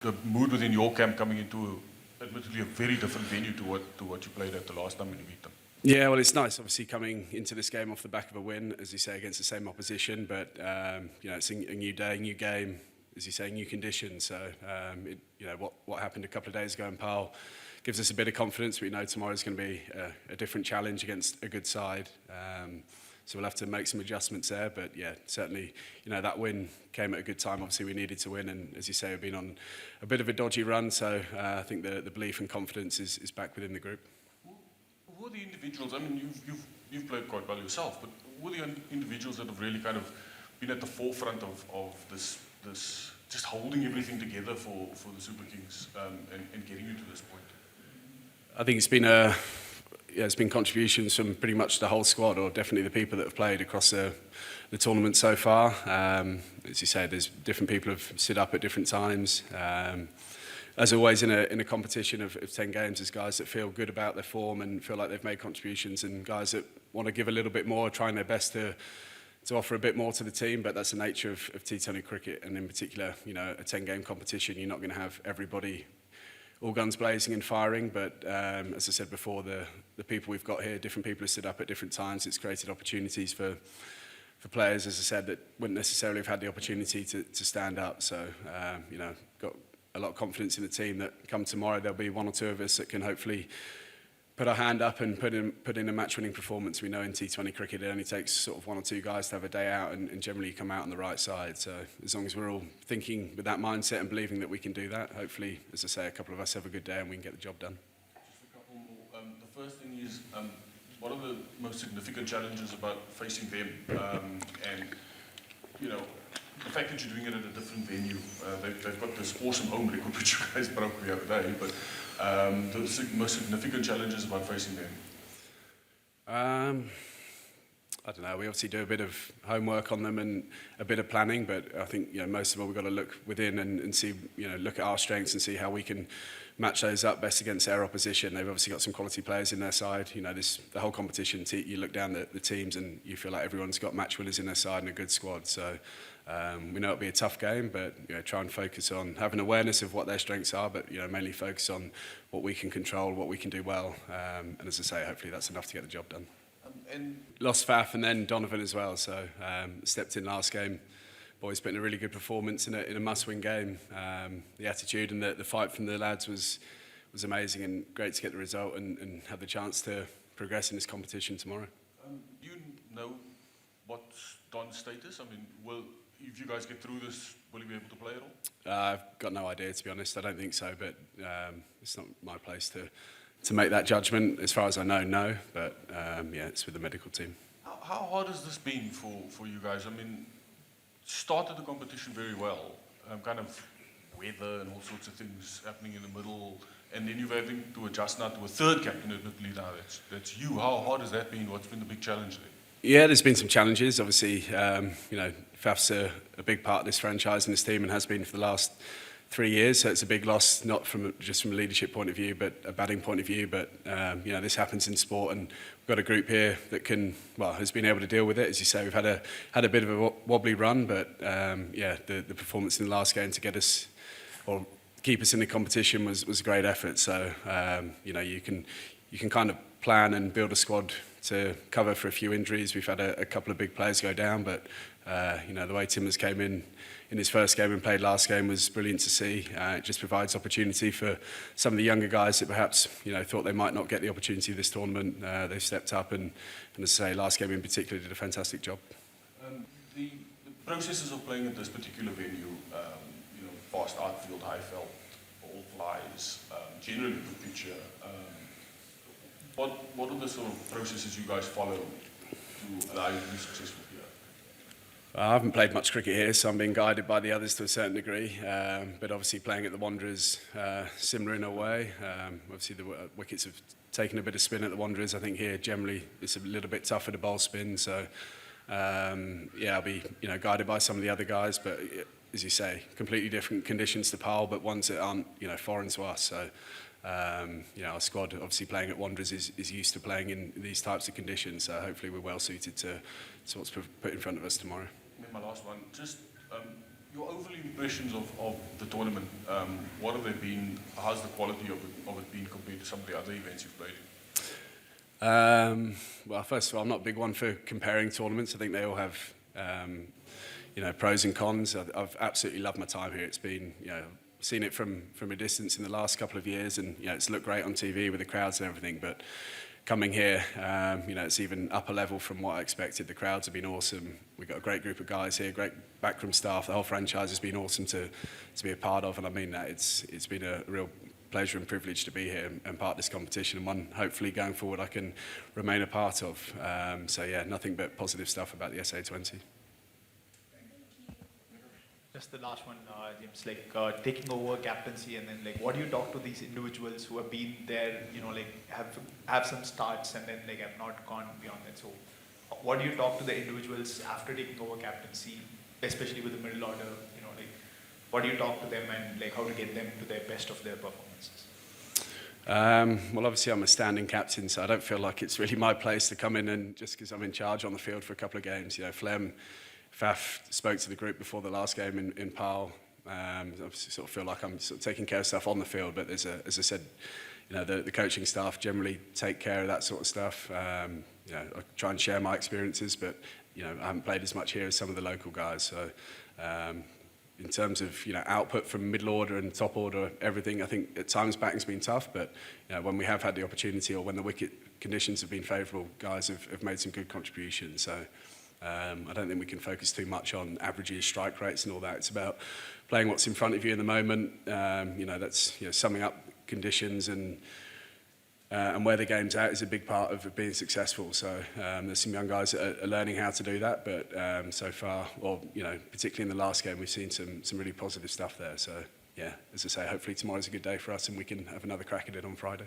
the mood within your camp coming into admittedly a very different venue to what you played at the last time when you beat them? Yeah, well, it's nice, obviously, coming into this game off the back of a win, as you say, against the same opposition. But it's a new day, new game, as you say, new conditions. So, what happened a couple of days ago in Pal gives us a bit of confidence. We know tomorrow's going to be a different challenge against a good side. So we'll have to make some adjustments there. But yeah, certainly, that win came at a good time. Obviously, we needed to win, and as you say, we've been on a bit of a dodgy run. So I think the belief and confidence is back within the group. Who are the individuals? I mean, you've played quite well yourself, but who are the individuals that have really kind of been at the forefront of this just holding everything together for the Super Kings and getting you to this point? I think it's been contributions from pretty much the whole squad, or definitely the people that have played across the tournament so far. As you say, there's different people who've stood up at different times. As always in a competition of 10 games, there's guys that feel good about their form and feel like they've made contributions, and guys that want to give a little bit more, trying their best to offer a bit more to the team. But that's the nature of T20 cricket, and in particular, a 10-game competition. You're not going to have everybody all guns blazing and firing, but as I said before, the people we've got here, different people have stood up at different times. It's created opportunities for players, as I said, that wouldn't necessarily have had the opportunity to stand up. So, got a lot of confidence in the team that come tomorrow, there'll be one or two of us that can hopefully put our hand up and put in a match-winning performance. We know in T20 cricket it only takes sort of one or two guys to have a day out, and generally you come out on the right side. So as long as we're all thinking with that mindset and believing that we can do that, hopefully, as I say, a couple of us have a good day and we can get the job done. Just a couple more. The first thing is, what are the most significant challenges about facing them? And the fact that you're doing it at a different venue, they've got this awesome home record which you guys broke the other day, but the most significant challenges about facing them? I don't know, we obviously do a bit of homework on them and a bit of planning, but I think most of all we've got to look within and see, look at our strengths and see how we can match those up best against their opposition. They've obviously got some quality players in their side. The whole competition, you look down the teams and you feel like everyone's got match winners in their side and a good squad. So we know it'll be a tough game, but try and focus on having awareness of what their strengths are, but mainly focus on what we can control, what we can do well. And as I say, hopefully that's enough to get the job done. And lost Faf and then Donovan as well, so stepped in last game. Boys put in a really good performance in a must-win game. The attitude and the fight from the lads was amazing, and great to get the result and have the chance to progress in this competition tomorrow. Do you know what's Don's status? I mean, if you guys get through this, will he be able to play at all? I've got no idea, to be honest. I don't think so, but it's not my place to make that judgment. As far as I know, no. But it's with the medical team. How hard has this been for you guys? I mean, started the competition very well, kind of weather and all sorts of things happening in the middle, and then you're having to adjust now to a third captain, admittedly now. That's you. How hard has that been? What's been the big challenge there? Yeah, there's been some challenges. Obviously, Faf's a big part of this franchise and this team, and has been for the last 3 years. So it's a big loss, not just from a leadership point of view, but a batting point of view. But this happens in sport, and we've got a group here that has been able to deal with it. As you say, we've had a bit of a wobbly run, but the performance in the last game to get us or keep us in the competition was a great effort. So you can kind of plan and build a squad to cover for a few injuries. We've had a couple of big players go down, but the way Timmers came in his first game and played last game was brilliant to see. It just provides opportunity for some of the younger guys that perhaps thought they might not get the opportunity this tournament. They've stepped up, and as I say, last game in particular did a fantastic job. The processes of playing at this particular venue, fast outfield, high felt, ball flies, generally good picture. What are the sort of processes you guys follow to allow you to be successful here? I haven't played much cricket here, so I'm being guided by the others to a certain degree. But obviously playing at the Wanderers, similar in a way. Obviously the wickets have taken a bit of spin at the Wanderers. I think here generally it's a little bit tougher to bowl spin. So I'll be guided by some of the other guys. But as you say, completely different conditions to Pal, but ones that aren't foreign to us. So our squad, obviously playing at Wanderers, is used to playing in these types of conditions. So hopefully we're well suited to what's put in front of us tomorrow. And then my last one, just your overall impressions of the tournament, what have they been? How's the quality of it been compared to some of the other events you've played? Well, first of all, I'm not a big one for comparing tournaments. I think they all have, pros and cons. I've absolutely loved my time here. It's been, seen it from a distance in the last couple of years, and it's looked great on TV with the crowds and everything. But coming here, it's even upper level from what I expected. The crowds have been awesome. We've got a great group of guys here, great backroom staff. The whole franchise has been awesome to be a part of, and I mean that. It's been a real pleasure and privilege to be here and part of this competition, and one hopefully going forward I can remain a part of. So yeah, nothing but positive stuff about the SA20. Just the last one, James, taking over captaincy, and then what do you talk to these individuals who have been there, have some starts and then have not gone beyond that? So what do you talk to the individuals after taking over captaincy, especially with the middle order, what do you talk to them, and how to get them to their best of their performances? Well, obviously I'm a standing captain, so I don't feel like it's really my place to come in and just because I'm in charge on the field for a couple of games. Flem, Faf spoke to the group before the last game in Pal. I sort of feel like I'm sort of taking care of stuff on the field, but as I said, the coaching staff generally take care of that sort of stuff. I try and share my experiences, but I haven't played as much here as some of the local guys. So in terms of output from middle order and top order, everything, I think at times batting's been tough, but when we have had the opportunity or when the wicket conditions have been favourable, guys have made some good contributions. So I don't think we can focus too much on averages, strike rates and all that. It's about playing what's in front of you in the moment. That's summing up conditions and where the game's at is a big part of being successful. So there's some young guys that are learning how to do that, but so far, or particularly in the last game, we've seen some really positive stuff there. So yeah, as I say, hopefully tomorrow's a good day for us and we can have another crack at it on Friday.